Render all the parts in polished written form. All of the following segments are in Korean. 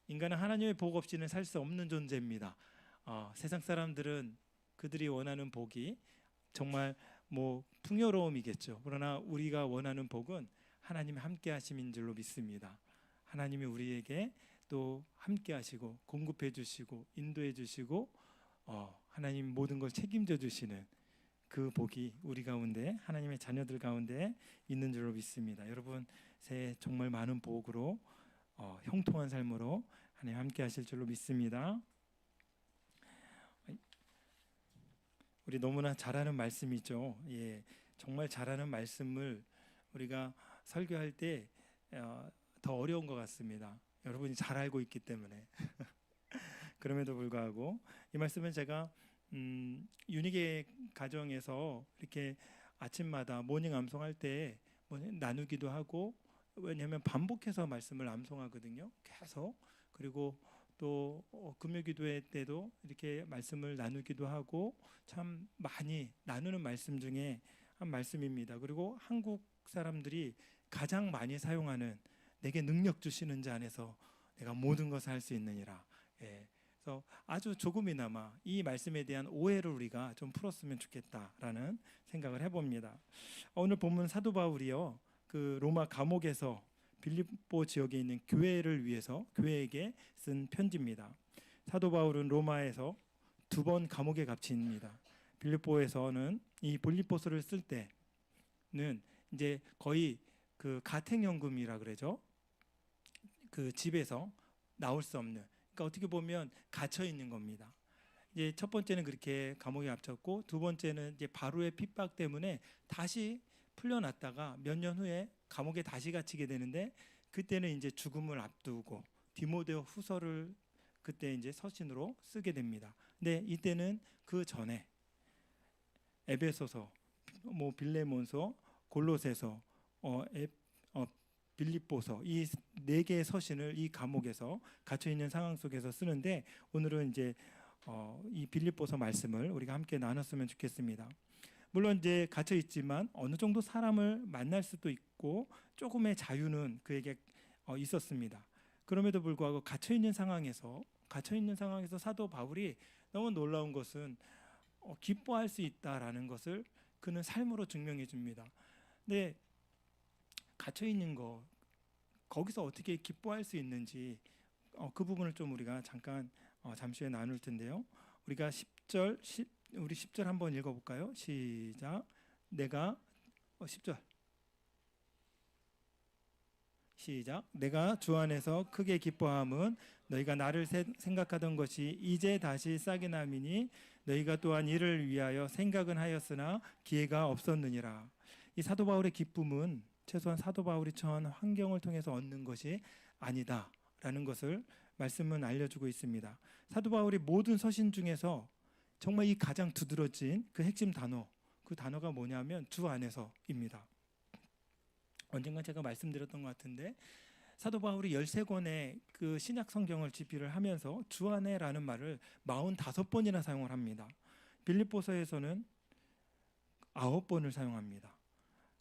인간은 하나님의 복 없이는 살 수 없는 존재입니다. 세상 사람들은 그들이 원하는 복이 정말 뭐 풍요로움이겠죠. 그러나 우리가 원하는 복은 하나님의 함께 하심인 줄로 믿습니다. 하나님이 우리에게 또 함께 하시고 공급해 주시고 인도해 주시고 하나님 모든 걸 책임져 주시는 그 복이 우리 가운데, 하나님의 자녀들 가운데 있는 줄로 믿습니다. 여러분 새해 정말 많은 복으로 형통한 삶으로 하나님 함께 하실 줄로 믿습니다. 우리 너무나 잘하는 말씀이죠. 예, 정말 잘하는 말씀을 우리가 설교할 때 더 어려운 것 같습니다. 여러분이 잘 알고 있기 때문에. 그럼에도 불구하고 이 말씀은 제가 윤희계 가정에서 이렇게 아침마다 모닝 암송할 때 나누기도 하고, 왜냐하면 반복해서 말씀을 암송하거든요. 계속. 그리고 또 금요기도회 때도 이렇게 말씀을 나누기도 하고 참 많이 나누는 말씀 중에 한 말씀입니다. 그리고 한국 사람들이 가장 많이 사용하는 내게 능력 주시는 자 안에서 내가 모든 것을 할 수 있느니라. 예. 그래서 아주 조금이나마 이 말씀에 대한 오해를 우리가 좀 풀었으면 좋겠다라는 생각을 해봅니다. 오늘 본문 사도 바울이요, 그 로마 감옥에서 빌립보 지역에 있는 교회를 위해서 교회에게 쓴 편지입니다. 사도 바울은 로마에서 2번 감옥에 갇힙니다. 빌립보에서는 이 빌립보서를 쓸 때는 이제 거의 그 가택연금이라 그러죠. 그 집에서 나올 수 없는, 그러니까 어떻게 보면 갇혀 있는 겁니다. 이제 첫 번째는 그렇게 감옥에 갇혔고, 두 번째는 이제 바로의 핍박 때문에 다시 풀려났다가 몇 년 후에 감옥에 다시 갇히게 되는데, 그때는 이제 죽음을 앞두고 디모데 후서를 그때 이제 서신으로 쓰게 됩니다. 근데 이때는 그 전에 에베소서, 빌레몬서, 골로새서, 빌립보서, 이 4개의 서신을 이 감옥에서 갇혀 있는 상황 속에서 쓰는데, 오늘은 이제 이 빌립보서 말씀을 우리가 함께 나눴으면 좋겠습니다. 물론 이제 갇혀 있지만 어느 정도 사람을 만날 수도 있고 조금의 자유는 그에게 있었습니다. 그럼에도 불구하고 갇혀 있는 상황에서 사도 바울이 너무 놀라운 것은 기뻐할 수 있다라는 것을 그는 삶으로 증명해 줍니다. 근데 갇혀 있는 거, 거기서 어떻게 기뻐할 수 있는지 그 부분을 좀 우리가 잠깐 잠시 후에 나눌 텐데요. 우리가 10절 한번 읽어볼까요? 시작. 10절 시작. 내가 주 안에서 크게 기뻐함은 너희가 나를 생각하던 것이 이제 다시 싹이 남이니 너희가 또한 이를 위하여 생각은 하였으나 기회가 없었느니라. 이 사도 바울의 기쁨은 최소한 사도 바울이 처한 환경을 통해서 얻는 것이 아니다라는 것을 말씀은 알려주고 있습니다. 사도 바울이 모든 서신 중에서 정말 이 가장 두드러진 그 핵심 단어, 그 단어가 뭐냐면 주 안에서입니다. 언젠가 제가 말씀드렸던 것 같은데, 사도 바울이 13권의 그 신약 성경을 집필을 하면서 주 안에라는 말을 45번이나 사용을 합니다. 빌립보서에서는 9번을 사용합니다.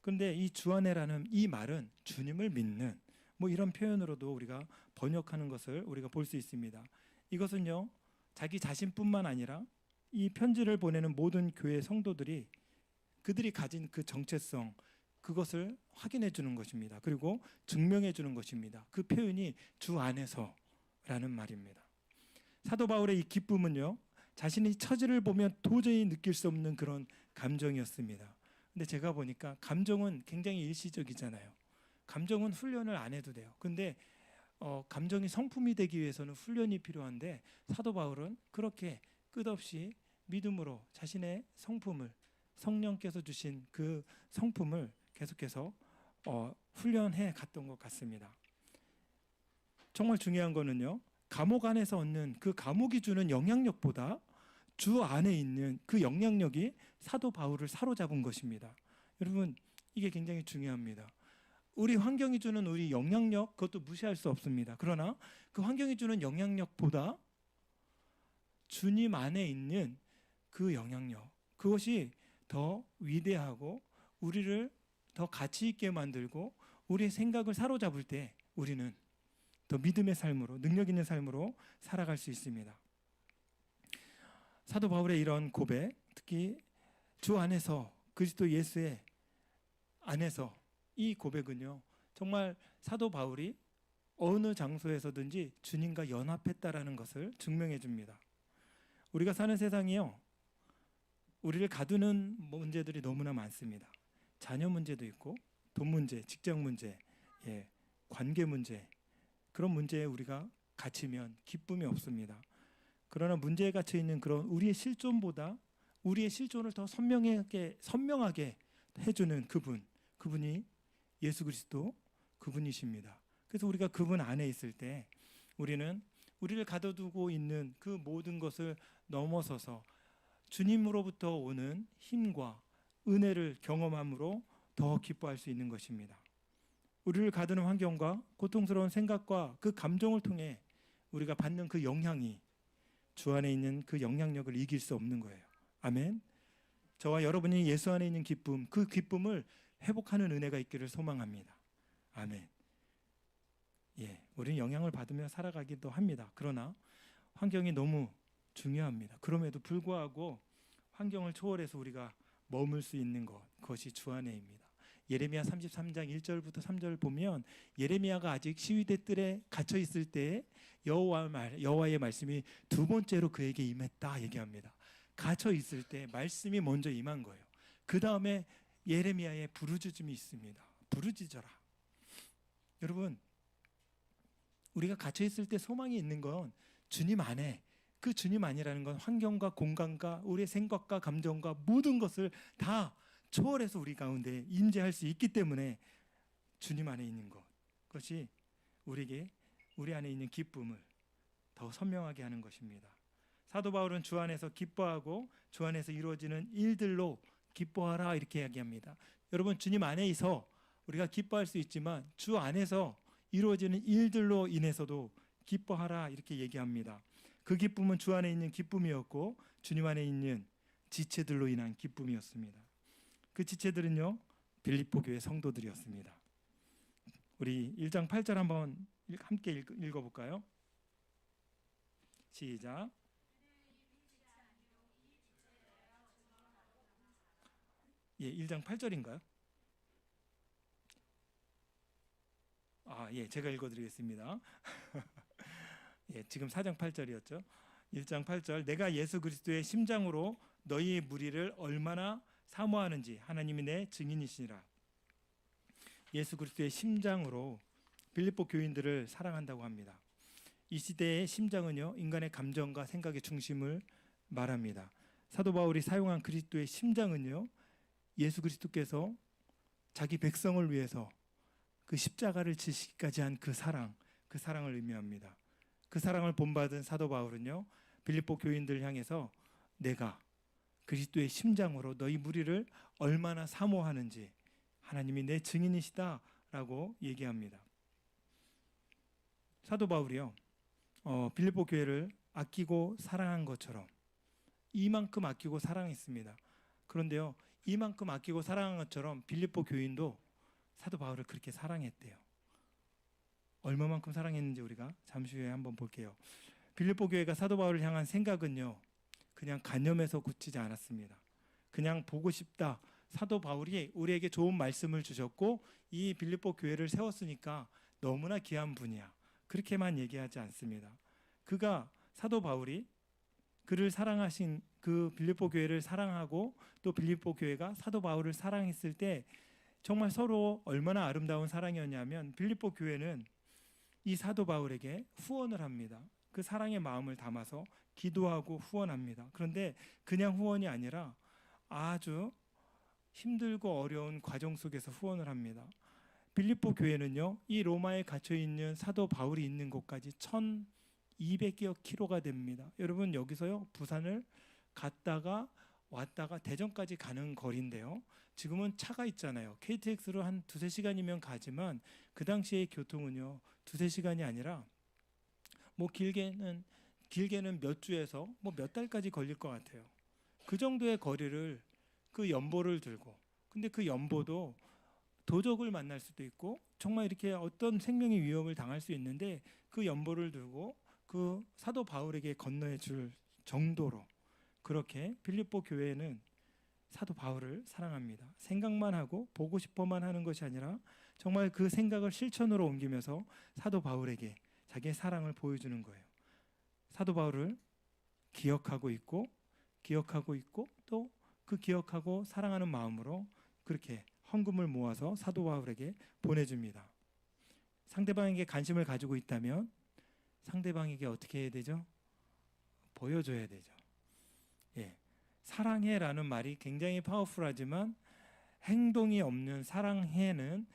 그런데 이 주 안에라는 이 말은 주님을 믿는 이런 표현으로도 우리가 번역하는 것을 우리가 볼 수 있습니다. 이것은요, 자기 자신뿐만 아니라 이 편지를 보내는 모든 교회 성도들이 그들이 가진 그 정체성, 그것을 확인해 주는 것입니다. 그리고 증명해 주는 것입니다. 그 표현이 주 안에서라는 말입니다. 사도 바울의 이 기쁨은요, 자신의 처지를 보면 도저히 느낄 수 없는 그런 감정이었습니다. 근데 제가 보니까 감정은 굉장히 일시적이잖아요. 감정은 훈련을 안 해도 돼요. 근데 감정이 성품이 되기 위해서는 훈련이 필요한데, 사도 바울은 그렇게 끝없이 믿음으로 자신의 성품을, 성령께서 주신 그 성품을 계속해서 훈련해 갔던 것 같습니다. 정말 중요한 거는요, 감옥 안에서 얻는 그 감옥이 주는 영향력보다 주 안에 있는 그 영향력이 사도 바울을 사로잡은 것입니다. 여러분, 이게 굉장히 중요합니다. 우리 환경이 주는 우리 영향력, 그것도 무시할 수 없습니다. 그러나 그 환경이 주는 영향력보다 주님 안에 있는 그 영향력, 그것이 더 위대하고 우리를 더 가치 있게 만들고 우리의 생각을 사로잡을 때 우리는 더 믿음의 삶으로, 능력 있는 삶으로 살아갈 수 있습니다. 사도 바울의 이런 고백, 특히 주 안에서, 그리스도 예수의 안에서, 이 고백은요, 정말 사도 바울이 어느 장소에서든지 주님과 연합했다라는 것을 증명해 줍니다. 우리가 사는 세상이요, 우리를 가두는 문제들이 너무나 많습니다. 자녀 문제도 있고, 돈 문제, 직장 문제, 관계 문제, 그런 문제에 우리가 갇히면 기쁨이 없습니다. 그러나 문제에 갇혀 있는 그런 우리의 실존보다 우리의 실존을 더 선명하게 해주는 그분이 예수 그리스도, 그분이십니다. 그래서 우리가 그분 안에 있을 때 우리는 우리를 가둬두고 있는 그 모든 것을 넘어서서 주님으로부터 오는 힘과 은혜를 경험함으로 더 기뻐할 수 있는 것입니다. 우리를 가두는 환경과 고통스러운 생각과 그 감정을 통해 우리가 받는 그 영향이 주 안에 있는 그 영향력을 이길 수 없는 거예요. 아멘. 저와 여러분이 예수 안에 있는 기쁨, 그 기쁨을 회복하는 은혜가 있기를 소망합니다. 아멘. 우리는 영향을 받으며 살아가기도 합니다. 그러나 환경이 너무 중요합니다. 그럼에도 불구하고 환경을 초월해서 우리가 머물 수 있는 그것이 주 안에입니다. 예레미야 33장 1절부터 3절 보면 예레미야가 아직 시위대 뜰에 갇혀 있을 때 여호와의 말씀이 두 번째로 그에게 임했다 얘기합니다. 갇혀 있을 때 말씀이 먼저 임한 거예요. 그 다음에 예레미야의 부르짖음이 있습니다. 부르짖어라. 여러분, 우리가 갇혀 있을 때 소망이 있는 건 주님 안에, 그 주님 안이라는 건 환경과 공간과 우리의 생각과 감정과 모든 것을 다 초월해서 우리 가운데 임재할 수 있기 때문에 주님 안에 있는 그것이 우리에게 우리 안에 있는 기쁨을 더 선명하게 하는 것입니다. 사도 바울은 주 안에서 기뻐하고 주 안에서 이루어지는 일들로 기뻐하라 이렇게 이야기합니다. 여러분, 주님 안에서 우리가 기뻐할 수 있지만 주 안에서 이루어지는 일들로 인해서도 기뻐하라 이렇게 얘기합니다. 그 기쁨은 주 안에 있는 기쁨이었고 주님 안에 있는 지체들로 인한 기쁨이었습니다. 그 지체들은요, 빌립보 교회 성도들이었습니다. 우리 1장 8절 한번 함께 읽어볼까요? 시작. 1장 8절인가요? 제가 읽어드리겠습니다. 지금 4장 8절이었죠. 1장 8절, 내가 예수 그리스도의 심장으로 너희의 무리를 얼마나 사모하는지 하나님이 내 증인이시니라. 예수 그리스도의 심장으로 빌립보 교인들을 사랑한다고 합니다. 이 시대의 심장은요, 인간의 감정과 생각의 중심을 말합니다. 사도 바울이 사용한 그리스도의 심장은요, 예수 그리스도께서 자기 백성을 위해서 그 십자가를 지시기까지 한 그 사랑을 의미합니다. 그 사랑을 본받은 사도 바울은요, 빌립보 교인들을 향해서 내가 그리스도의 심장으로 너희 무리를 얼마나 사모하는지 하나님이 내 증인이시다라고 얘기합니다. 사도 바울이요, 빌립보 교회를 아끼고 사랑한 것처럼 이만큼 아끼고 사랑했습니다. 그런데요, 이만큼 아끼고 사랑한 것처럼 빌립보 교인도 사도 바울을 그렇게 사랑했대요. 얼마만큼 사랑했는지 우리가 잠시 후에 한번 볼게요. 빌립보 교회가 사도 바울을 향한 생각은요, 그냥 간염해서 그치지 않았습니다. 그냥 보고 싶다. 사도 바울이 우리에게 좋은 말씀을 주셨고 이 빌립보 교회를 세웠으니까 너무나 귀한 분이야. 그렇게만 얘기하지 않습니다. 사도 바울이 그를 사랑하신 그 빌립보 교회를 사랑하고 또 빌립보 교회가 사도 바울을 사랑했을 때 정말 서로 얼마나 아름다운 사랑이었냐면 빌립보 교회는 이 사도 바울에게 후원을 합니다. 그 사랑의 마음을 담아서 기도하고 후원합니다. 그런데 그냥 후원이 아니라 아주 힘들고 어려운 과정 속에서 후원을 합니다. 빌립보 교회는요, 이 로마에 갇혀 있는 사도 바울이 있는 곳까지 1200여 킬로가 됩니다. 여러분, 여기서요, 부산을 갔다가 왔다가 대전까지 가는 거리인데요, 지금은 차가 있잖아요. KTX로 한 2-3시간이면 가지만 그 당시의 교통은요 2-3시간이 아니라 뭐 길게는 몇 주에서 몇 달까지 걸릴 것 같아요. 그 정도의 거리를 그 연보를 들고, 근데 그 연보도 도적을 만날 수도 있고 정말 이렇게 어떤 생명의 위협을 당할 수 있는데 그 연보를 들고 그 사도 바울에게 건너해 줄 정도로 그렇게 빌립보 교회는 사도 바울을 사랑합니다. 생각만 하고 보고 싶어만 하는 것이 아니라 정말 그 생각을 실천으로 옮기면서 사도 바울에게 자기의 사랑을 보여주는 거예요. 사도 바울을 기억하고 있고 또 그 기억하고 사랑하는 마음으로 그렇게 헌금을 모아서 사도 바울에게 보내줍니다. 상대방에게 관심을 가지고 있다면 상대방에게 어떻게 해야 되죠? 보여줘야 되죠. 예. 사랑해라는 말이 굉장히 파워풀하지만 행동이 없는 사랑해는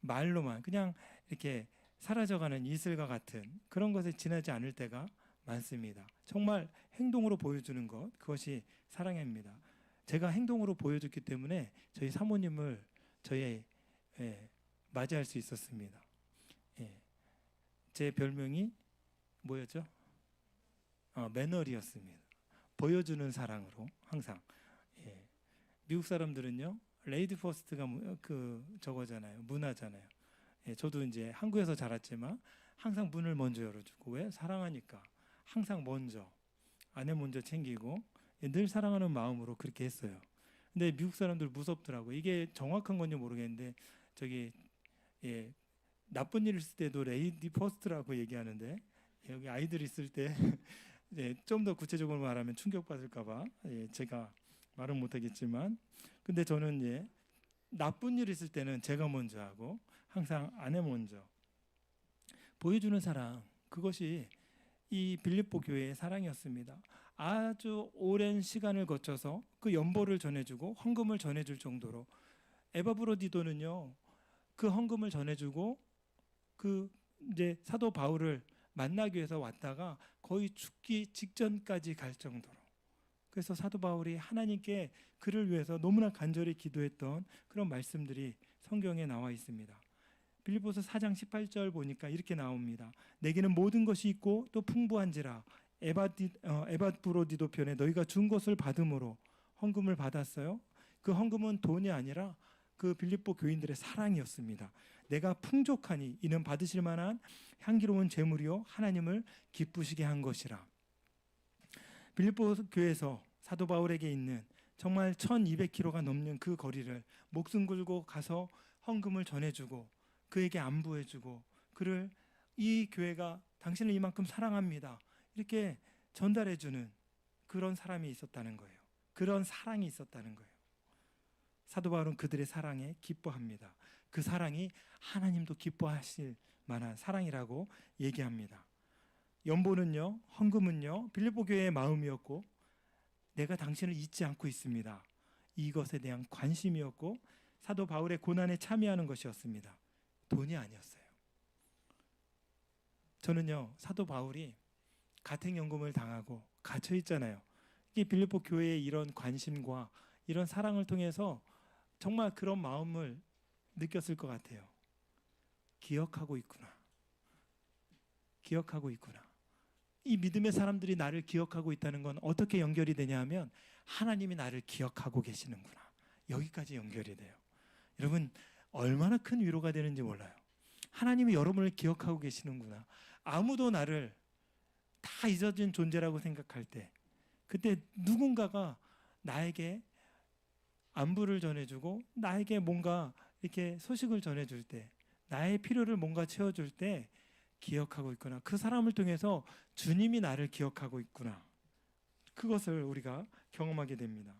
말로만 그냥 이렇게 사라져가는 이슬과 같은 그런 것에 지나지 않을 때가 많습니다. 정말 행동으로 보여주는 것, 그것이 사랑입니다. 제가 행동으로 보여줬기 때문에 저희 사모님을 맞이할 수 있었습니다. 제 별명이 뭐였죠? 매너리였습니다. 보여주는 사랑으로 항상. 미국 사람들은요, 레이디 퍼스트가 저거잖아요, 문화잖아요. 저도 이제 한국에서 자랐지만 항상 문을 먼저 열어주고, 왜? 사랑하니까 항상 먼저 아내 먼저 챙기고 늘 사랑하는 마음으로 그렇게 했어요. 근데 미국 사람들 무섭더라고. 이게 정확한 건지 모르겠는데 나쁜 일 있을 때도 레이디 퍼스트라고 얘기하는데 여기 아이들 있을 때 좀 더 구체적으로 말하면 충격받을까봐 제가 말은 못하겠지만, 근데 저는 나쁜 일 있을 때는 제가 먼저 하고 항상 아내 먼저 보여주는 사랑, 그것이 이 빌립보 교회의 사랑이었습니다. 아주 오랜 시간을 거쳐서 그 연보를 전해주고 헌금을 전해줄 정도로 에바브로디도는요, 그 헌금을 전해주고 그 이제 사도 바울을 만나기 위해서 왔다가 거의 죽기 직전까지 갈 정도로, 그래서 사도 바울이 하나님께 그를 위해서 너무나 간절히 기도했던 그런 말씀들이 성경에 나와 있습니다. 빌립보서 4장 18절 보니까 이렇게 나옵니다. 내게는 모든 것이 있고 또 풍부한지라 에바브로디도 편에 너희가 준 것을 받음으로 헌금을 받았어요. 그 헌금은 돈이 아니라 그 빌립보 교인들의 사랑이었습니다. 내가 풍족하니 이는 받으실 만한 향기로운 제물이요 하나님을 기쁘시게 한 것이라. 빌립보 교회에서 사도 바울에게 있는 정말 1200km가 넘는 그 거리를 목숨 걸고 가서 헌금을 전해주고 그에게 안부해주고 그를 이 교회가 당신을 이만큼 사랑합니다 이렇게 전달해주는 그런 사람이 있었다는 거예요. 그런 사랑이 있었다는 거예요. 사도 바울은 그들의 사랑에 기뻐합니다. 그 사랑이 하나님도 기뻐하실 만한 사랑이라고 얘기합니다. 연보는요, 헌금은요, 빌립보 교회의 마음이었고 내가 당신을 잊지 않고 있습니다, 이것에 대한 관심이었고 사도 바울의 고난에 참여하는 것이었습니다. 돈이 아니었어요. 저는요, 사도 바울이 가택연금을 당하고 갇혀 있잖아요. 이 빌립보 교회의 이런 관심과 이런 사랑을 통해서 정말 그런 마음을 느꼈을 것 같아요. 기억하고 있구나. 기억하고 있구나. 이 믿음의 사람들이 나를 기억하고 있다는 건 어떻게 연결이 되냐 하면 하나님이 나를 기억하고 계시는구나. 여기까지 연결이 돼요. 여러분, 얼마나 큰 위로가 되는지 몰라요. 하나님이 여러분을 기억하고 계시는구나. 아무도 나를 다 잊어진 존재라고 생각할 때, 그때 누군가가 나에게 안부를 전해주고 나에게 뭔가 이렇게 소식을 전해줄 때, 나의 필요를 뭔가 채워줄 때 기억하고 있구나. 그 사람을 통해서 주님이 나를 기억하고 있구나. 그것을 우리가 경험하게 됩니다.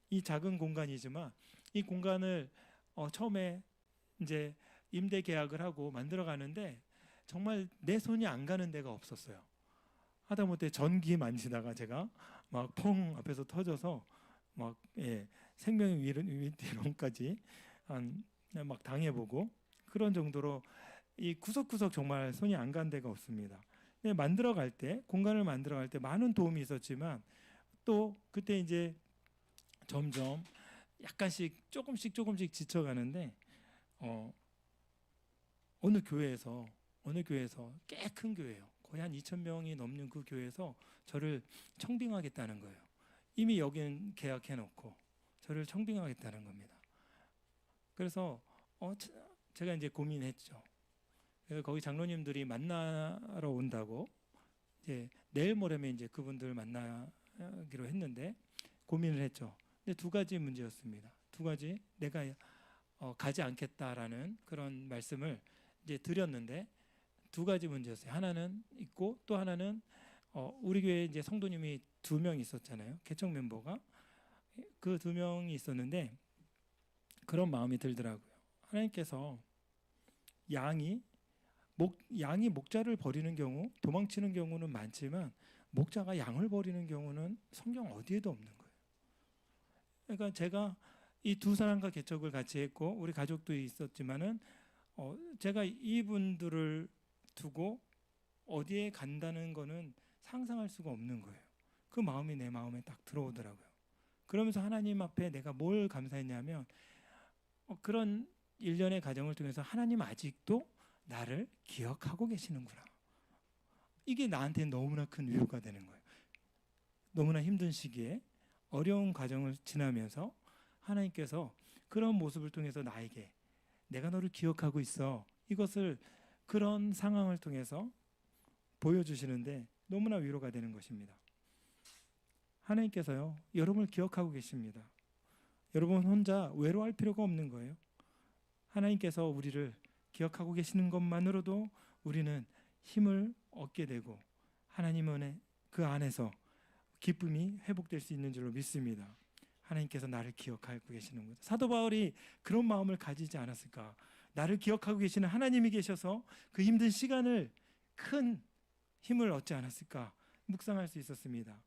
이 작은 공간이지만 이 공간을 처음에 이제 임대 계약을 하고 만들어 가는데 정말 내 손이 안 가는 데가 없었어요. 하다못해 전기 만지다가 제가 막 펑 앞에서 터져서 막 생명의 위태로움까지 막 당해보고 그런 정도로 이 구석구석 정말 손이 안 간 데가 없습니다. 근데 만들어갈 때, 공간을 만들어갈 때 많은 도움이 있었지만 또 그때 이제 점점 약간씩 조금씩 지쳐가는데 어느 교회에서 꽤 큰 교회예요. 거의 한 2,000명이 넘는 그 교회에서 저를 청빙하겠다는 거예요. 이미 여기는 계약해놓고 저를 청빙하겠다는 겁니다. 그래서 제가 이제 고민했죠. 그래서 거기 장로님들이 만나러 온다고 이제 내일 모레면 이제 그분들 만나기로 했는데 고민을 했죠. 근데 두 가지 문제였습니다. 두 가지 내가 가지 않겠다라는 그런 말씀을 이제 드렸는데 두 가지 문제였어요. 하나는 있고 또 하나는 우리 교회에 이제 성도님이 2명 있었잖아요. 개척 멤버가 그 2명이 있었는데 그런 마음이 들더라고요. 하나님께서 양이 목자를 버리는 경우, 도망치는 경우는 많지만 목자가 양을 버리는 경우는 성경 어디에도 없는 거예요. 그러니까 제가 이 두 사람과 개척을 같이 했고 우리 가족도 있었지만은 제가 이분들을 두고 어디에 간다는 거는 상상할 수가 없는 거예요. 그 마음이 내 마음에 딱 들어오더라고요. 그러면서 하나님 앞에 내가 뭘 감사했냐면 그런 일련의 과정을 통해서 하나님 아직도 나를 기억하고 계시는구나. 이게 나한테 너무나 큰 위로가 되는 거예요. 너무나 힘든 시기에 어려운 과정을 지나면서 하나님께서 그런 모습을 통해서 나에게 내가 너를 기억하고 있어. 이것을 그런 상황을 통해서 보여주시는데 너무나 위로가 되는 것입니다. 하나님께서요, 여러분을 기억하고 계십니다. 여러분 혼자 외로워할 필요가 없는 거예요. 하나님께서 우리를 기억하고 계시는 것만으로도 우리는 힘을 얻게 되고 하나님의 그 안에서 기쁨이 회복될 수 있는 줄로 믿습니다. 하나님께서 나를 기억하고 계시는 거죠. 사도 바울이 그런 마음을 가지지 않았을까? 나를 기억하고 계시는 하나님이 계셔서 그 힘든 시간을 큰 힘을 얻지 않았을까? 묵상할 수 있었습니다.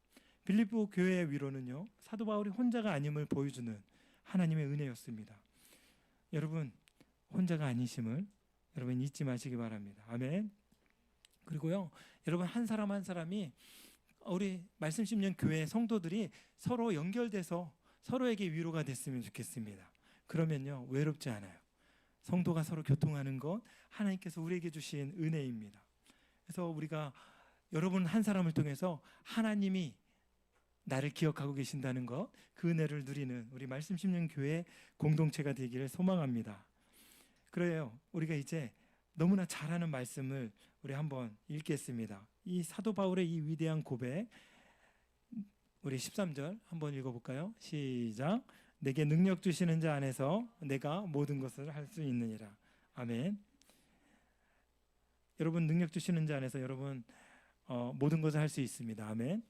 빌립보 교회의 위로는요, 사도 바울이 혼자가 아님을 보여주는 하나님의 은혜였습니다. 여러분 혼자가 아니심을 여러분 잊지 마시기 바랍니다. 아멘. 그리고요, 여러분 한 사람 한 사람이 우리 말씀 씹는 교회 성도들이 서로 연결돼서 서로에게 위로가 됐으면 좋겠습니다. 그러면요 외롭지 않아요. 성도가 서로 교통하는 것 하나님께서 우리에게 주신 은혜입니다. 그래서 우리가 여러분 한 사람을 통해서 하나님이 나를 기억하고 계신다는 것, 그 은혜를 누리는 우리 말씀 씹는 교회 공동체가 되기를 소망합니다. 그래요, 우리가 이제 너무나 잘하는 말씀을 우리 한번 읽겠습니다. 이 사도 바울의 이 위대한 고백, 우리 13절 한번 읽어볼까요? 시작. 내게 능력 주시는 자 안에서 내가 모든 것을 할 수 있느니라. 아멘. 여러분 능력 주시는 자 안에서 여러분 모든 것을 할 수 있습니다. 아멘.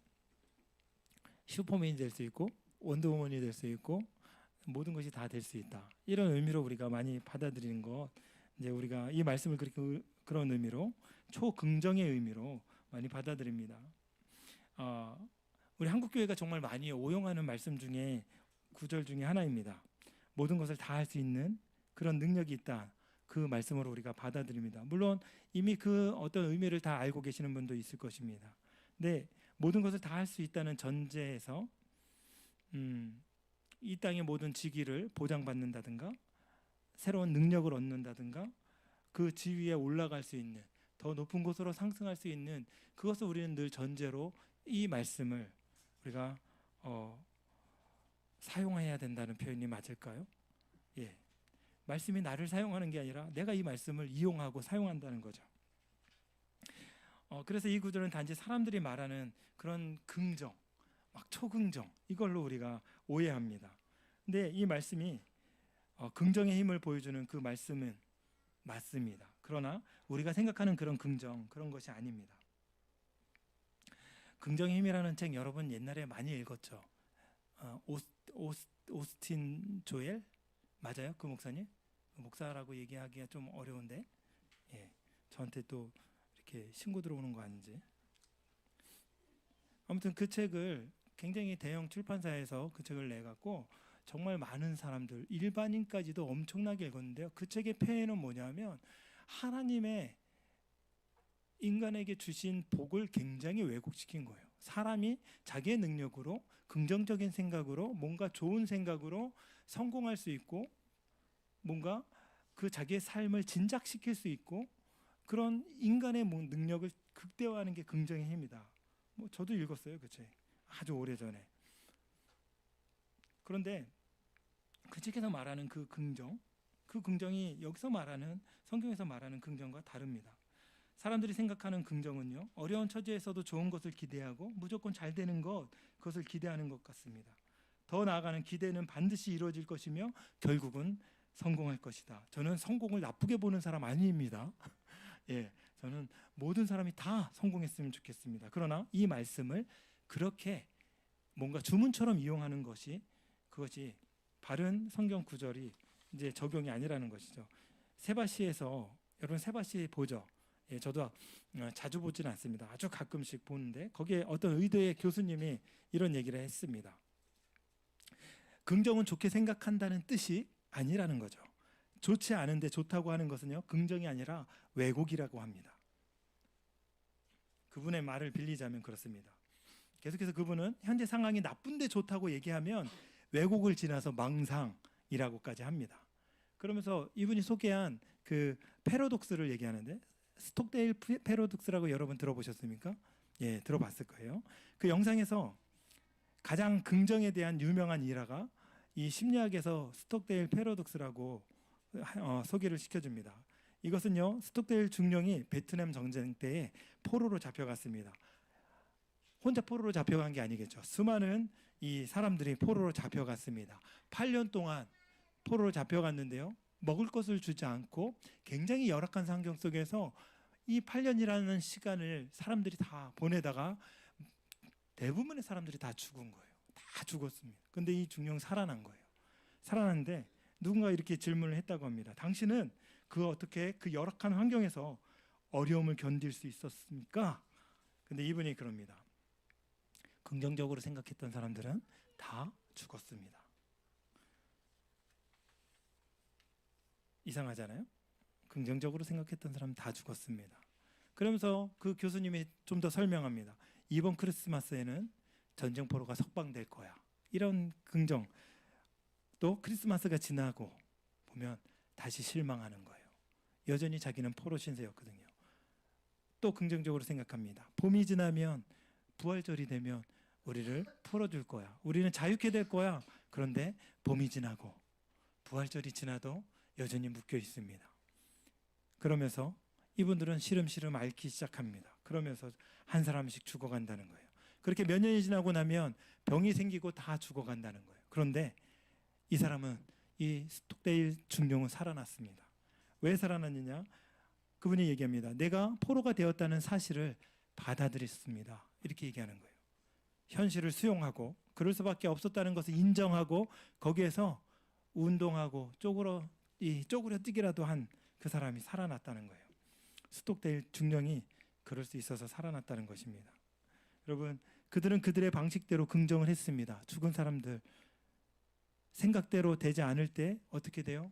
슈퍼맨이 될 수 있고 원더우먼이 될 수 있고 모든 것이 다 될 수 있다. 이런 의미로 우리가 많이 받아들이는 것, 이제 우리가 이 말씀을 그렇게 그런 의미로 초긍정의 의미로 많이 받아들입니다. 우리 한국 교회가 정말 많이 오용하는 말씀 중에 구절 중에 하나입니다. 모든 것을 다 할 수 있는 그런 능력이 있다. 그 말씀으로 우리가 받아들입니다. 물론 이미 그 어떤 의미를 다 알고 계시는 분도 있을 것입니다. 근데 모든 것을 다 할 수 있다는 전제에서 이 땅의 모든 직위를 보장받는다든가 새로운 능력을 얻는다든가 그 지위에 올라갈 수 있는 더 높은 곳으로 상승할 수 있는 그것을 우리는 늘 전제로 이 말씀을 우리가 사용해야 된다는 표현이 맞을까요? 예, 말씀이 나를 사용하는 게 아니라 내가 이 말씀을 이용하고 사용한다는 거죠. 그래서 이 구절은 단지 사람들이 말하는 그런 긍정, 막 초긍정 이걸로 우리가 오해합니다. 근데 이 말씀이 긍정의 힘을 보여주는 그 말씀은 맞습니다. 그러나 우리가 생각하는 그런 긍정, 그런 것이 아닙니다. 긍정의 힘이라는 책 여러분 옛날에 많이 읽었죠. 오스틴 조엘 맞아요? 그 목사님? 목사라고 얘기하기가 좀 어려운데, 예, 저한테 또 이렇게 신고 들어오는 거 아닌지. 아무튼 그 책을 굉장히 대형 출판사에서 그 책을 내갖고 정말 많은 사람들, 일반인까지도 엄청나게 읽었는데요. 그 책의 폐해는 뭐냐면 하나님의 인간에게 주신 복을 굉장히 왜곡시킨 거예요. 사람이 자기의 능력으로 긍정적인 생각으로 뭔가 좋은 생각으로 성공할 수 있고 뭔가 그 자기의 삶을 진작시킬 수 있고 그런 인간의 능력을 극대화하는 게 긍정의 힘이다. 저도 읽었어요 그 책 아주 오래전에. 그런데 그 책에서 말하는 그 긍정, 그 긍정이 여기서 말하는 성경에서 말하는 긍정과 다릅니다. 사람들이 생각하는 긍정은요, 어려운 처지에서도 좋은 것을 기대하고 무조건 잘 되는 것, 그것을 기대하는 것 같습니다. 더 나아가는 기대는 반드시 이루어질 것이며 결국은 성공할 것이다. 저는 성공을 나쁘게 보는 사람 아닙니다. 예, 저는 모든 사람이 다 성공했으면 좋겠습니다. 그러나 이 말씀을 그렇게 뭔가 주문처럼 이용하는 것이, 그것이 바른 성경 구절이 이제 적용이 아니라는 것이죠. 세바시에서, 여러분 세바시 보죠? 예, 저도 자주 보지는 않습니다. 아주 가끔씩 보는데 거기에 어떤 의대의 교수님이 이런 얘기를 했습니다. 긍정은 좋게 생각한다는 뜻이 아니라는 거죠. 좋지 않은데 좋다고 하는 것은요, 긍정이 아니라 왜곡이라고 합니다. 그분의 말을 빌리자면 그렇습니다. 계속해서 그분은 현재 상황이 나쁜데 좋다고 얘기하면 왜곡을 지나서 망상이라고까지 합니다. 그러면서 이분이 소개한 그 패러독스를 얘기하는데, 스톡데일 패러독스라고 여러분 들어보셨습니까? 예, 들어봤을 거예요. 그 영상에서 가장 긍정에 대한 유명한 일화가 이 심리학에서 스톡데일 패러독스라고 소개를 시켜줍니다. 이것은요, 스톡데일 중령이 베트남 전쟁 때에 포로로 잡혀갔습니다. 혼자 포로로 잡혀간 게 아니겠죠. 수많은 이 사람들이 포로로 잡혀갔습니다. 8년 동안 포로로 잡혀갔는데요, 먹을 것을 주지 않고 굉장히 열악한 환경 속에서 이 8년이라는 시간을 사람들이 다 보내다가 대부분의 사람들이 다 죽은 거예요. 다 죽었습니다. 근데 이 중령 살아난 거예요. 살아났는데 누군가 이렇게 질문을 했다고 합니다. 당신은 어떻게 그 열악한 환경에서 어려움을 견딜 수 있었습니까? 근데 이분이 그럽니다. 긍정적으로 생각했던 사람들은 다 죽었습니다. 이상하잖아요? 긍정적으로 생각했던 사람 다 죽었습니다. 그러면서 그 교수님이 좀 더 설명합니다. 이번 크리스마스에는 전쟁포로가 석방될 거야. 이런 긍정. 또 크리스마스가 지나고 보면 다시 실망하는 거예요. 여전히 자기는 포로 신세였거든요. 또 긍정적으로 생각합니다. 봄이 지나면, 부활절이 되면 우리를 풀어줄 거야. 우리는 자유케 될 거야. 그런데 봄이 지나고 부활절이 지나도 여전히 묶여 있습니다. 그러면서 이분들은 시름시름 앓기 시작합니다. 그러면서 한 사람씩 죽어간다는 거예요. 그렇게 몇 년이 지나고 나면 병이 생기고 다 죽어간다는 거예요. 그런데 이 사람은, 이 스톡데일 중령은 살아났습니다. 왜 살아났느냐? 그분이 얘기합니다. 내가 포로가 되었다는 사실을 받아들였습니다. 이렇게 얘기하는 거예요. 현실을 수용하고 그럴 수밖에 없었다는 것을 인정하고 거기에서 운동하고 쪼그려뛰기라도 한 그 사람이 살아났다는 거예요. 스톡데일 중령이 그럴 수 있어서 살아났다는 것입니다. 여러분, 그들은 그들의 방식대로 긍정을 했습니다. 죽은 사람들 생각대로 되지 않을 때 어떻게 돼요?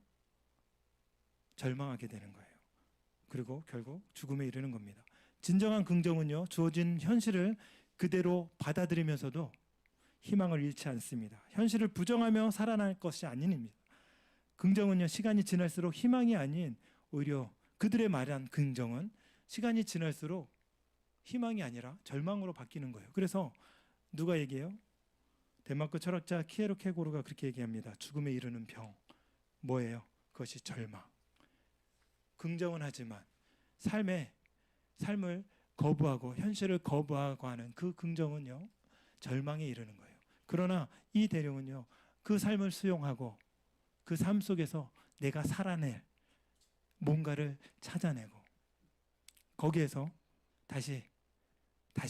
절망하게 되는 거예요. 그리고 결국 죽음에 이르는 겁니다. 진정한 긍정은요, 주어진 현실을 그대로 받아들이면서도 희망을 잃지 않습니다. 현실을 부정하며 살아날 것이 아닙니다. 긍정은요, 시간이 지날수록 희망이 아닌, 오히려 그들의 말한 긍정은 시간이 지날수록 희망이 아니라 절망으로 바뀌는 거예요. 그래서 누가 얘기해요? 덴마크 철학자 키에로 케고르가 그렇게 얘기합니다. 죽음에 이르는 병, 뭐예요? 그것이 절망. 긍정은 하지만 삶을 거부하고 현실을 거부하고 하는 그 긍정은요, 절망에 이르는 거예요. 그러나 이 대령은요, 그 삶을 수용하고 그 삶 속에서 내가 살아낼 뭔가를 찾아내고 거기에서 다시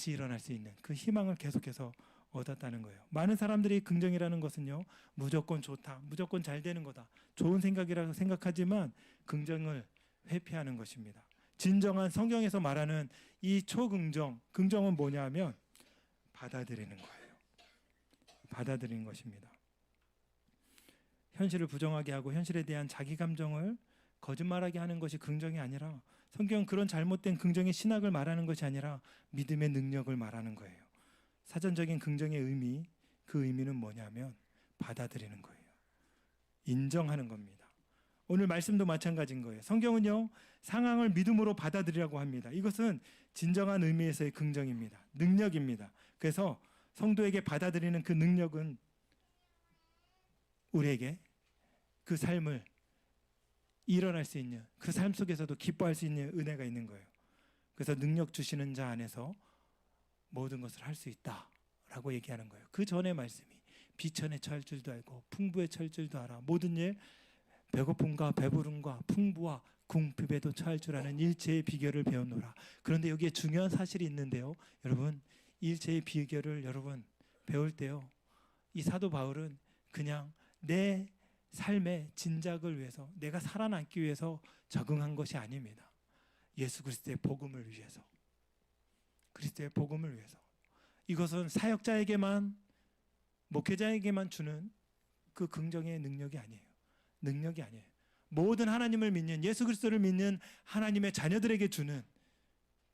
일어날 수 있는 그 희망을 계속해서 얻었다는 거예요. 많은 사람들이 긍정이라는 것은요, 무조건 좋다, 무조건 잘 되는 거다, 좋은 생각이라고 생각하지만 긍정을 회피하는 것입니다. 진정한 성경에서 말하는 이 긍정은 뭐냐 하면 받아들이는 거예요. 받아들이는 것입니다. 현실을 부정하게 하고 현실에 대한 자기 감정을 거짓말하게 하는 것이 긍정이 아니라, 성경은 그런 잘못된 긍정의 신학을 말하는 것이 아니라 믿음의 능력을 말하는 거예요. 사전적인 긍정의 의미, 그 의미는 뭐냐면 받아들이는 거예요. 인정하는 겁니다. 오늘 말씀도 마찬가지인 거예요. 성경은요, 상황을 믿음으로 받아들이라고 합니다. 이것은 진정한 의미에서의 긍정입니다. 능력입니다. 그래서 성도에게 받아들이는 그 능력은 우리에게 그 삶을 일어날 수 있는, 그 삶 속에서도 기뻐할 수 있는 은혜가 있는 거예요. 그래서 능력 주시는 자 안에서 모든 것을 할 수 있다라고 얘기하는 거예요. 그 전에 말씀이 비천에 처할 줄도 알고 풍부에 처할 줄도 알아. 모든 일, 배고픔과 배부름과 풍부와 궁핍에도 처할 줄 아는 일체의 비결을 배워노라. 그런데 여기에 중요한 사실이 있는데요. 여러분, 일체의 비결을 여러분 배울 때요, 이 사도 바울은 그냥 내 삶의 진작을 위해서, 내가 살아남기 위해서 적응한 것이 아닙니다. 예수 그리스도의 복음을 위해서, 그리스도의 복음을 위해서. 이것은 사역자에게만, 목회자에게만 주는 그 긍정의 능력이 아니에요. 능력이 아니에요. 모든 하나님을 믿는, 예수 그리스도를 믿는 하나님의 자녀들에게 주는,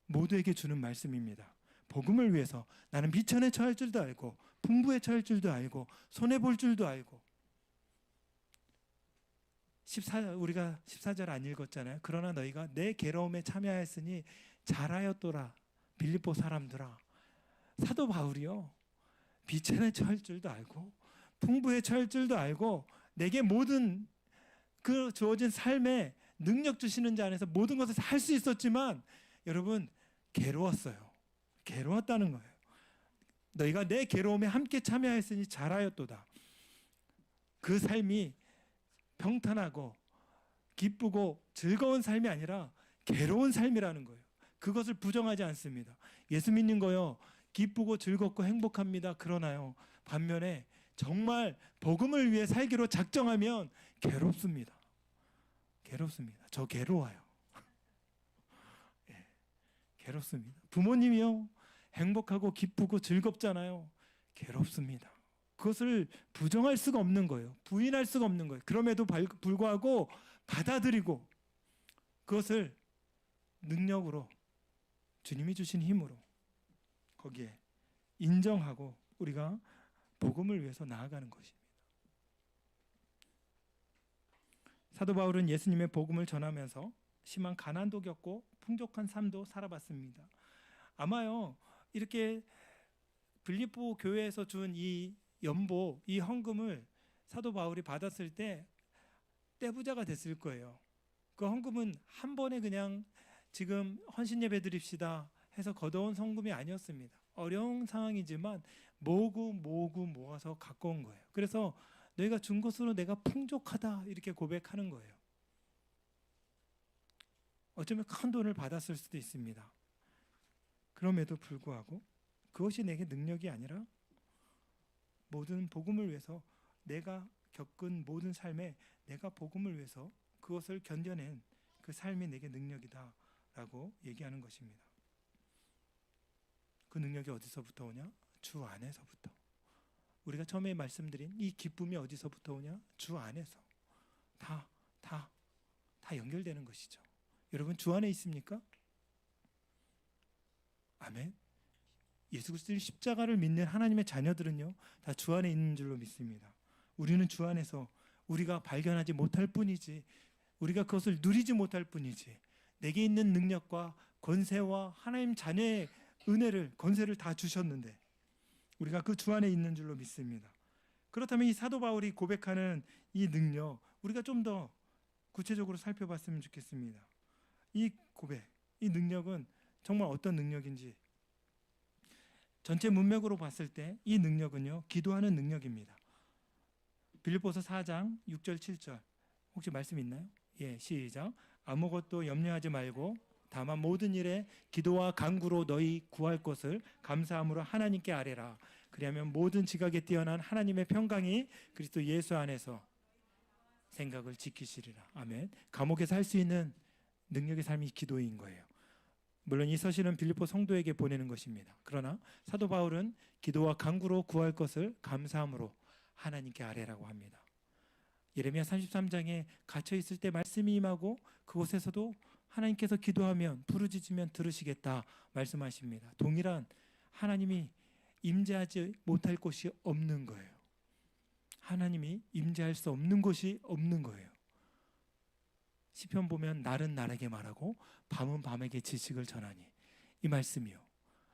모두에게 주는 말씀입니다. 복음을 위해서 나는 비천에 처할 줄도 알고 풍부에 처할 줄도 알고 손해 볼 줄도 알고. 우리가 14절 안 읽었잖아요. 그러나 너희가 내 괴로움에 참여하였으니 잘하였도라. 빌립보 사람들아. 사도 바울이요, 비천에 처할 줄도 알고 풍부에 처할 줄도 알고 내게 모든 그 주어진 삶에 능력 주시는 자 안에서 모든 것을 할 수 있었지만 여러분, 괴로웠어요. 괴로웠다는 거예요. 너희가 내 괴로움에 함께 참여하였으니 잘하였도다. 그 삶이 평탄하고 기쁘고 즐거운 삶이 아니라 괴로운 삶이라는 거예요. 그것을 부정하지 않습니다. 예수 믿는 거요, 기쁘고 즐겁고 행복합니다. 그러나요, 반면에 정말 복음을 위해 살기로 작정하면 괴롭습니다. 괴롭습니다. 저 괴로워요. 예, 괴롭습니다. 부모님이요, 행복하고 기쁘고 즐겁잖아요. 괴롭습니다. 그것을 부정할 수가 없는 거예요. 부인할 수가 없는 거예요. 그럼에도 불구하고 받아들이고 그것을 능력으로, 주님이 주신 힘으로 거기에 인정하고 우리가 복음을 위해서 나아가는 것입니다. 사도 바울은 예수님의 복음을 전하면서 심한 가난도 겪고 풍족한 삶도 살아봤습니다. 아마요, 이렇게 빌립보 교회에서 준 이 연보, 이 헌금을 사도 바울이 받았을 때 떼부자가 됐을 거예요. 그 헌금은 한 번에 그냥 지금 헌신 예배 드립시다 해서 거둬온 헌금이 아니었습니다. 어려운 상황이지만 모으고 모아서 갖고 온 거예요. 그래서 너희가 준 것으로 내가 풍족하다 이렇게 고백하는 거예요. 어쩌면 큰 돈을 받았을 수도 있습니다. 그럼에도 불구하고 그것이 내게 능력이 아니라 모든 복음을 위해서, 내가 겪은 모든 삶에 내가 복음을 위해서 그것을 견뎌낸 그 삶이 내게 능력이다 라고 얘기하는 것입니다. 그 능력이 어디서부터 오냐? 주 안에서부터. 우리가 처음에 말씀드린 이 기쁨이 어디서부터 오냐? 주 안에서. 다 연결되는 것이죠. 여러분, 주 안에 있습니까? 아멘. 예수 그리스도의 십자가를 믿는 하나님의 자녀들은요, 다 주 안에 있는 줄로 믿습니다. 우리는 주 안에서 우리가 발견하지 못할 뿐이지, 우리가 그것을 누리지 못할 뿐이지, 내게 있는 능력과 권세와 하나님 자녀의 은혜를, 권세를 다 주셨는데 우리가 그 주 안에 있는 줄로 믿습니다. 그렇다면 이 사도 바울이 고백하는 이 능력, 우리가 좀 더 구체적으로 살펴봤으면 좋겠습니다. 이 고백, 이 능력은 정말 어떤 능력인지, 전체 문맥으로 봤을 때 이 능력은요, 기도하는 능력입니다. 빌립보서 4장 6절 7절 혹시 말씀 있나요? 예, 시작. 아무것도 염려하지 말고 다만 모든 일에 기도와 간구로 너희 구할 것을 감사함으로 하나님께 아뢰라. 그리하면 모든 지각에 뛰어난 하나님의 평강이 그리스도 예수 안에서 생각을 지키시리라. 아멘. 감옥에서 할 수 있는 능력의 삶이 기도인 거예요. 물론 이 서신은 빌립보 성도에게 보내는 것입니다. 그러나 사도 바울은 기도와 간구로 구할 것을 감사함으로 하나님께 아뢰라고 합니다. 예레미야 33장에 갇혀 있을 때 말씀이 임하고 그곳에서도 하나님께서 기도하면 부르짖으면 들으시겠다 말씀하십니다. 동일한 하나님이 임재하지 못할 곳이 없는 거예요. 하나님이 임재할 수 없는 곳이 없는 거예요. 시편 보면 날은 날에게 말하고 밤은 밤에게 지식을 전하니, 이 말씀이요,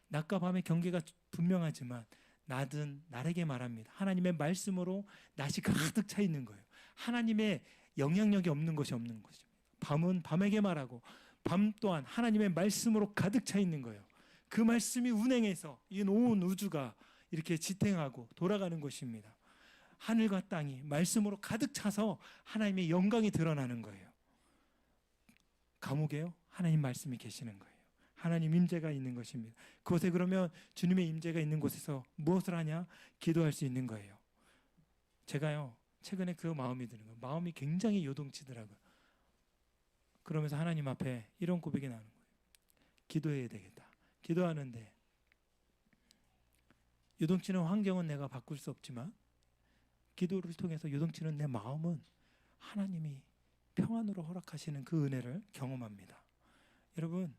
낮과 밤의 경계가 분명하지만 낮은 날에게 말합니다. 하나님의 말씀으로 낮이 가득 차 있는 거예요. 하나님의 영향력이 없는 것이 없는 것입니다. 밤은 밤에게 말하고 밤 또한 하나님의 말씀으로 가득 차 있는 거예요. 그 말씀이 운행해서 이 온 우주가 이렇게 지탱하고 돌아가는 것입니다. 하늘과 땅이 말씀으로 가득 차서 하나님의 영광이 드러나는 거예요. 감옥에요? 하나님 말씀이 계시는 거예요. 하나님 임재가 있는 것입니다. 그곳에 그러면 주님의 임재가 있는 곳에서 무엇을 하냐? 기도할 수 있는 거예요. 제가요 최근에 그 마음이 드는 거예요. 마음이 굉장히 요동치더라고요. 그러면서 하나님 앞에 이런 고백이 나는 거예요. 기도해야 되겠다. 기도하는데 요동치는 환경은 내가 바꿀 수 없지만 기도를 통해서 요동치는 내 마음은 하나님이 평안으로 허락하시는 그 은혜를 경험합니다. 여러분,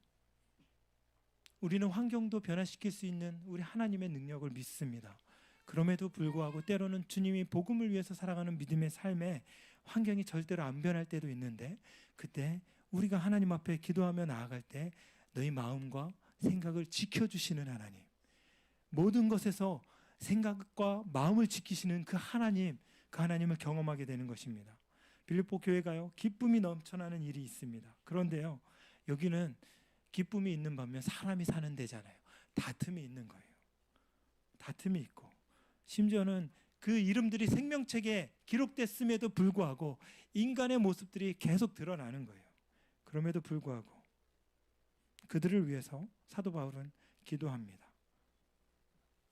우리는 환경도 변화시킬 수 있는 우리 하나님의 능력을 믿습니다. 그럼에도 불구하고 때로는 주님이 복음을 위해서 살아가는 믿음의 삶에 환경이 절대로 안 변할 때도 있는데, 그때 우리가 하나님 앞에 기도하며 나아갈 때 너희 마음과 생각을 지켜주시는 하나님, 모든 것에서 생각과 마음을 지키시는 그 하나님을 경험하게 되는 것입니다. 빌립보 교회가요 기쁨이 넘쳐나는 일이 있습니다. 그런데요 여기는 기쁨이 있는 반면 사람이 사는 데잖아요. 다툼이 있는 거예요. 다툼이 있고 심지어는 그 이름들이 생명책에 기록됐음에도 불구하고 인간의 모습들이 계속 드러나는 거예요. 그럼에도 불구하고 그들을 위해서 사도 바울은 기도합니다.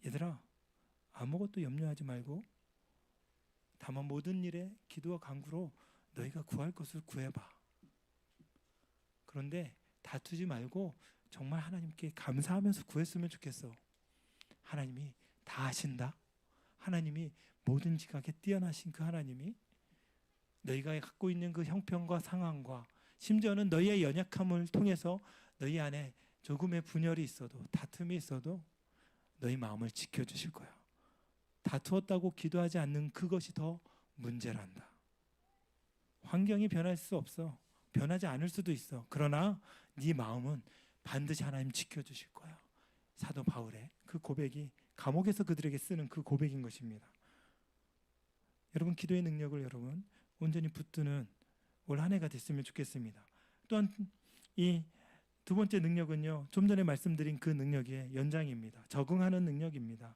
얘들아, 아무것도 염려하지 말고 다만 모든 일에 기도와 간구로 너희가 구할 것을 구해봐. 그런데 다투지 말고 정말 하나님께 감사하면서 구했으면 좋겠어. 하나님이 다 아신다. 하나님이 모든 지각에 뛰어나신 그 하나님이 너희가 갖고 있는 그 형편과 상황과 심지어는 너희의 연약함을 통해서 너희 안에 조금의 분열이 있어도 다툼이 있어도 너희 마음을 지켜주실 거야. 다투었다고 기도하지 않는 그것이 더 문제란다. 환경이 변할 수 없어. 변하지 않을 수도 있어. 그러나 네 마음은 반드시 하나님 지켜주실 거야. 사도 바울의 그 고백이 감옥에서 그들에게 쓰는 그 고백인 것입니다. 여러분, 기도의 능력을 여러분 온전히 붙드는 올 한 해가 됐으면 좋겠습니다. 또한 이 두 번째 능력은요, 좀 전에 말씀드린 그 능력의 연장입니다. 적응하는 능력입니다.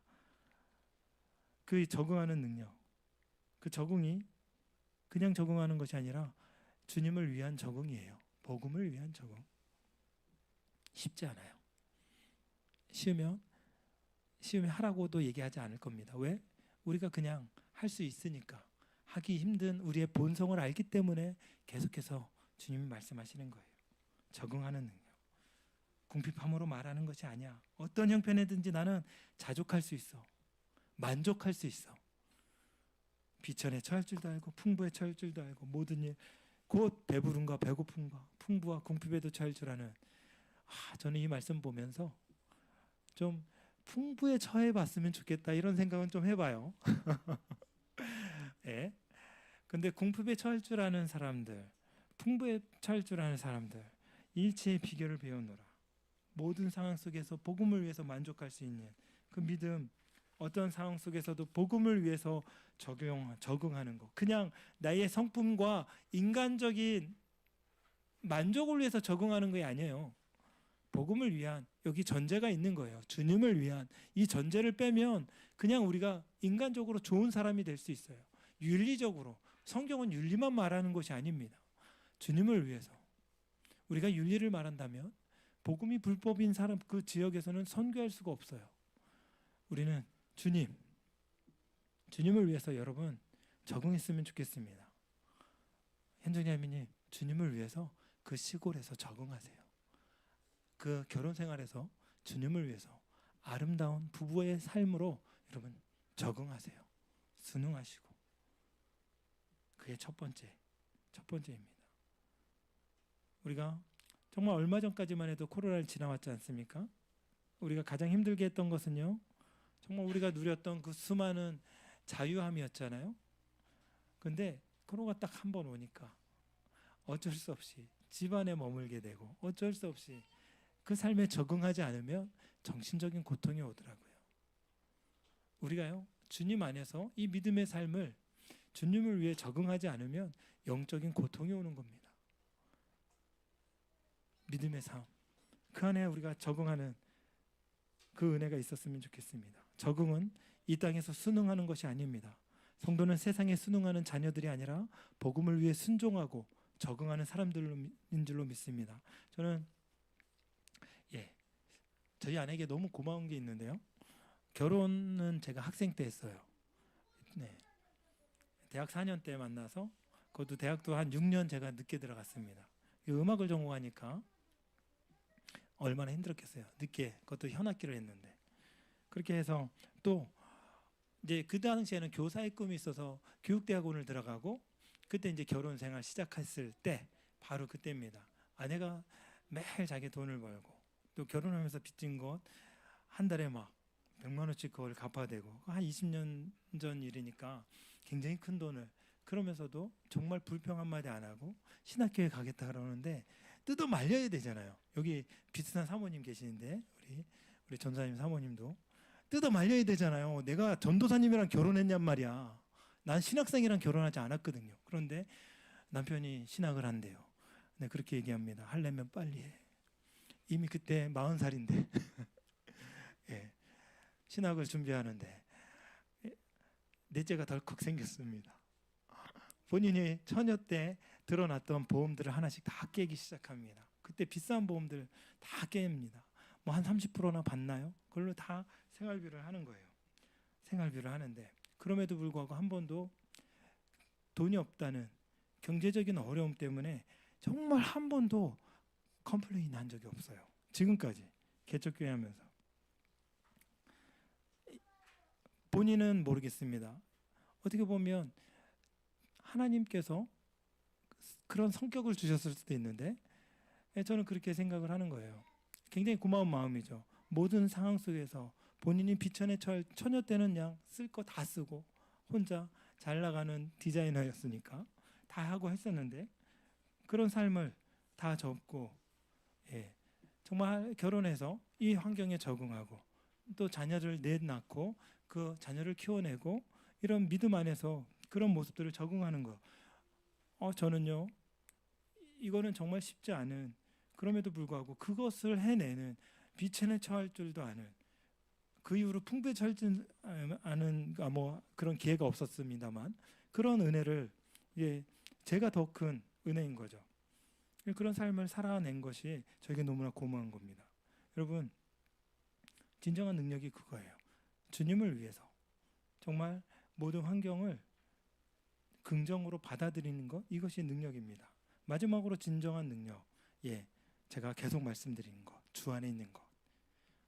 그 적응하는 능력, 그 적응이 그냥 적응하는 것이 아니라 주님을 위한 적응이에요. 복음을 위한 적응. 쉽지 않아요. 쉬우면 하라고도 얘기하지 않을 겁니다. 왜? 우리가 그냥 할 수 있으니까. 하기 힘든 우리의 본성을 알기 때문에 계속해서 주님이 말씀하시는 거예요. 적응하는 능력. 궁핍함으로 말하는 것이 아니야. 어떤 형편이든지 나는 자족할 수 있어. 만족할 수 있어. 비천에 처할 줄도 알고 풍부에 처할 줄도 알고 모든 일 곧 배부름과 배고픔과 풍부와 궁핍에도 처할 줄 아는. 저는 이 말씀 보면서 좀 풍부에 처해 봤으면 좋겠다 이런 생각은 좀 해봐요. 예. 근데 궁핍에 처할 줄 아는 사람들, 풍부에 처할 줄 아는 사람들, 일체의 비결을 배우노라. 모든 상황 속에서 복음을 위해서 만족할 수 있는 그 믿음, 어떤 상황 속에서도 복음을 위해서 적응하는 것. 그냥 나의 성품과 인간적인 만족을 위해서 적응하는 게 아니에요. 복음을 위한, 여기 전제가 있는 거예요. 주님을 위한. 이 전제를 빼면 그냥 우리가 인간적으로 좋은 사람이 될 수 있어요. 윤리적으로. 성경은 윤리만 말하는 것이 아닙니다. 주님을 위해서. 우리가 윤리를 말한다면 복음이 불법인 사람 그 지역에서는 선교할 수가 없어요. 우리는 주님을 위해서 여러분 적응했으면 좋겠습니다. 현정야미님, 주님을 위해서 그 시골에서 적응하세요. 그 결혼 생활에서 주님을 위해서 아름다운 부부의 삶으로 여러분 적응하세요. 순응하시고. 그게 첫 번째입니다. 우리가 정말 얼마 전까지만 해도 코로나를 지나왔지 않습니까? 우리가 가장 힘들게 했던 것은요, 정말 우리가 누렸던 그 수많은 자유함이었잖아요. 근데 코로나가 딱 한 번 오니까 어쩔 수 없이 집안에 머물게 되고 어쩔 수 없이 그 삶에 적응하지 않으면 정신적인 고통이 오더라고요. 우리가요, 주님 안에서 이 믿음의 삶을 주님을 위해 적응하지 않으면 영적인 고통이 오는 겁니다. 믿음의 삶, 그 안에 우리가 적응하는 그 은혜가 있었으면 좋겠습니다. 적응은 이 땅에서 순응하는 것이 아닙니다. 성도는 세상에 순응하는 자녀들이 아니라 복음을 위해 순종하고 적응하는 사람들인 줄로 믿습니다. 저는 저희 아내에게 너무 고마운 게 있는데요. 결혼은 제가 학생 때 했어요. 네. 대학 4년 때 만나서 그것도 대학도 한 6년 제가 늦게 들어갔습니다. 음악을 전공하니까 얼마나 힘들었겠어요. 늦게 그것도 현악기를 했는데 그렇게 해서 또 이제 그 당시에는 교사의 꿈이 있어서 교육대학원을 들어가고 그때 이제 결혼 생활 시작했을 때 바로 그때입니다. 아내가 매일 자기 돈을 벌고 또 결혼하면서 빚진 것 한 달에 막 100만 원씩 그걸 갚아야 되고 한 20년 전 일이니까 굉장히 큰 돈을 그러면서도 정말 불평 한마디 안 하고 신학교에 가겠다 그러는데 뜯어 말려야 되잖아요. 여기 비슷한 사모님 계시는데 우리 전사님 사모님도 뜯어 말려야 되잖아요. 내가 전도사님이랑 결혼했냔 말이야. 난 신학생이랑 결혼하지 않았거든요. 그런데 남편이 신학을 한대요. 네, 그렇게 얘기합니다. 하려면 빨리 해. 이미 그때 40살인데 예, 신학을 준비하는데 넷째가 덜컥 생겼습니다. 본인이 처녀 때 들어놨던 보험들을 하나씩 다 깨기 시작합니다. 그때 비싼 보험들 다 깹니다. 뭐 한 30%나 받나요? 그걸로 다 생활비를 하는 거예요. 생활비를 하는데 그럼에도 불구하고 한 번도 돈이 없다는 경제적인 어려움 때문에 정말 한 번도 컴플레인 한 적이 없어요. 지금까지 개척교회 하면서. 본인은 모르겠습니다. 어떻게 보면 하나님께서 그런 성격을 주셨을 수도 있는데 저는 그렇게 생각을 하는 거예요. 굉장히 고마운 마음이죠. 모든 상황 속에서 본인이 비천에 처녀 때는 그냥 쓸 거 다 쓰고 혼자 잘 나가는 디자이너였으니까 다 하고 했었는데 그런 삶을 다 접고 정말 결혼해서 이 환경에 적응하고 또 자녀를 낳고 그 자녀를 키워내고 이런 믿음 안에서 그런 모습들을 적응하는 거. 저는요 이거는 정말 쉽지 않은 그럼에도 불구하고 그것을 해내는 비천에 처할 줄도 아는 그 이후로 풍부에 처하지 않은 뭐 그런 기회가 없었습니다만 그런 은혜를 제가 더 큰 은혜인 거죠. 그런 삶을 살아낸 것이 저에게 너무나 고마운 겁니다. 여러분 진정한 능력이 그거예요. 주님을 위해서 정말 모든 환경을 긍정으로 받아들이는 것 이것이 능력입니다. 마지막으로 진정한 능력 제가 계속 말씀드리는 것 주 안에 있는 것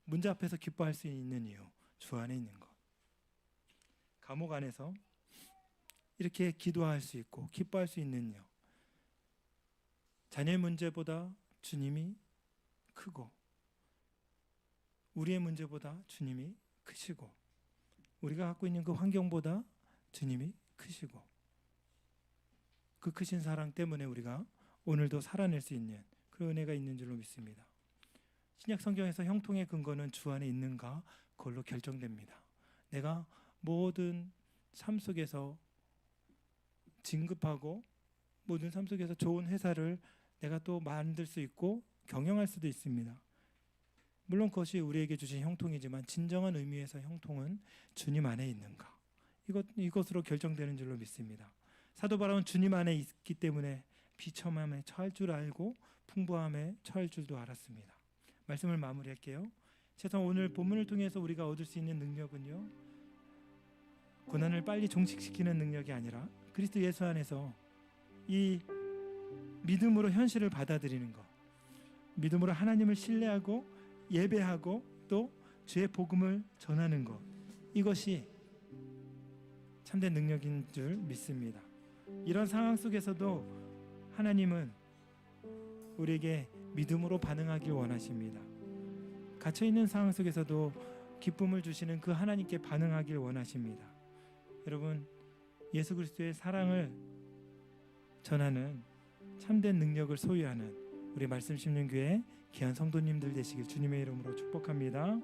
문제 앞에서 기뻐할 수 있는 이유 주 안에 있는 것 감옥 안에서 이렇게 기도할 수 있고 기뻐할 수 있는 이유 자녀의 문제보다 주님이 크고 우리의 문제보다 주님이 크시고 우리가 갖고 있는 그 환경보다 주님이 크시고 그 크신 사랑 때문에 우리가 오늘도 살아낼 수 있는 그 은혜가 있는 줄로 믿습니다. 신약 성경에서 형통의 근거는 주 안에 있는가 그걸로 결정됩니다. 내가 모든 삶 속에서 진급하고 모든 삶 속에서 좋은 회사를 내가 또 만들 수 있고 경영할 수도 있습니다. 물론 그것이 우리에게 주신 형통이지만 진정한 의미에서 형통은 주님 안에 있는가 이것으로 결정되는 줄로 믿습니다. 사도 바울은 주님 안에 있기 때문에 비참함에 처할 줄 알고 풍부함에 처할 줄도 알았습니다. 말씀을 마무리할게요. 최소한 오늘 본문을 통해서 우리가 얻을 수 있는 능력은요 고난을 빨리 종식시키는 능력이 아니라 그리스도 예수 안에서 이 믿음으로 현실을 받아들이는 것 믿음으로 하나님을 신뢰하고 예배하고 또 주의 복음을 전하는 것 이것이 참된 능력인 줄 믿습니다. 이런 상황 속에서도 하나님은 우리에게 믿음으로 반응하길 원하십니다. 갇혀있는 상황 속에서도 기쁨을 주시는 그 하나님께 반응하길 원하십니다. 여러분 예수 그리스도의 사랑을 전하는 참된 능력을 소유하는 우리 말씀 심는 교회 귀한 성도님들 되시길 주님의 이름으로 축복합니다.